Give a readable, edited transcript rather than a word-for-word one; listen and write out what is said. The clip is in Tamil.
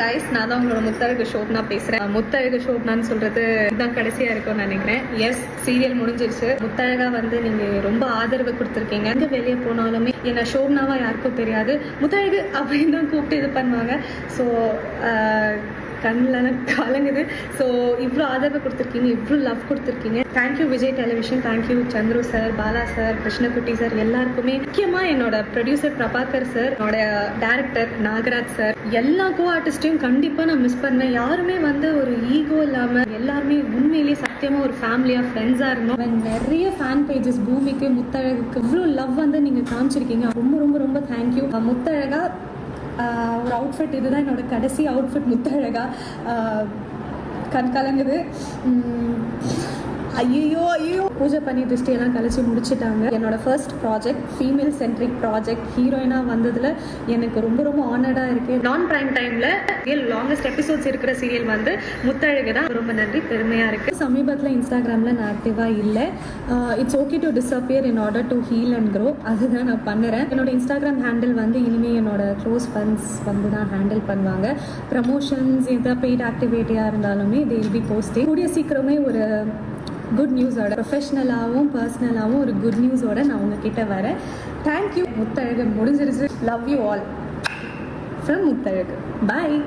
கைஸ், நான் தான் உங்களோட முத்தழகு ஷோப்னா பேசுறேன். முத்தழகு ஷோப்னான்னு சொல்றது இதுதான் கடைசியா இருக்கும்னு நினைக்கிறேன். எஸ், சீரியல் முடிஞ்சிருச்சு. முத்தழகா வந்து நீங்க ரொம்ப ஆதரவு கொடுத்துருக்கீங்க. எங்க வெளியே போனாலுமே என்ன ஷோப்னாவா யாருக்கும் தெரியாது, முத்தழகு அப்படின்னு தான் கூப்பிட்டு இது பண்ணுவாங்க. ஸோ கண்ணில் கலங்குது. ஸோ இவ்வளோ ஆதரவு கொடுத்துருக்கீங்க, இவ்வளோ லவ் கொடுத்துருக்கீங்க. Thank you Vijay television, thank you Chandru sir, Bala sir, Krishnakutty sir, எல்லாருக்குமே. முக்கியமாக என்னோட ப்ரொடியூசர் பிரபாகர் சார், என்னோட டேரக்டர் நாகராஜ் சார், எல்லா கோ ஆர்டிஸ்டையும் கண்டிப்பாக நான் மிஸ் பண்ணேன். யாருமே வந்து ஒரு ஈகோ இல்லாமல் எல்லாருமே உண்மையிலேயே சத்தியமாக ஒரு ஃபேமிலியாக ஃப்ரெண்ட்ஸாக இருந்தோம். நிறைய ஃபேன் பேஜஸ் பூமிக்கு முத்தழகுக்கு இவ்வளோ லவ் வந்து நீங்கள் காமிச்சிருக்கீங்க. ரொம்ப ரொம்ப ரொம்ப தேங்க்யூ. முத்தழகா ஒரு அவுட்ஃபிட், இதுதான் என்னோட கடைசி அவுட்ஃபிட். முத்தழகா கண் கலங்குது. ஐயோ பூஜை பண்ணி திருஷ்டியெல்லாம் கழிச்சு முடிச்சுட்டாங்க. என்னோட first project, female centric project, ஹீரோயினாக வந்ததில் எனக்கு ரொம்ப ரொம்ப ஆனர்டாக இருக்குது. நான் பிரைம் டைமில் லாங்கஸ்ட் எபிசோட்ஸ் இருக்கிற சீரியல் வந்து முத்தழகு தான். ரொம்ப நன்றி, பெருமையாக இருக்குது. சமீபத்தில் இன்ஸ்டாகிராமில் நான் ஆக்டிவாக இல்லை. It's okay to disappear in order to heal and grow. அதுதான் நான் பண்ணுறேன். என்னோட இன்ஸ்டாகிராம் ஹேண்டில் வந்து இனிமேல் என்னோட க்ளோஸ் ஃப்ரெண்ட்ஸ் வந்து தான் ஹேண்டில் பண்ணுவாங்க. ப்ரமோஷன்ஸ் எந்த பெய்ட் ஆக்டிவிட்டியாக இருந்தாலுமே தே வில் பி போஸ்டிங். கூடிய சீக்கிரமே ஒரு குட் நியூஸோட, ப்ரொஃபஷ்னலாகவும் பர்சனலாகவும் ஒரு குட் நியூஸோட நான் உங்ககிட்ட வரேன். தேங்க்யூ. முத்தழகு முடிஞ்சிருச்சு. Love you all from Muthazhagu. Bye.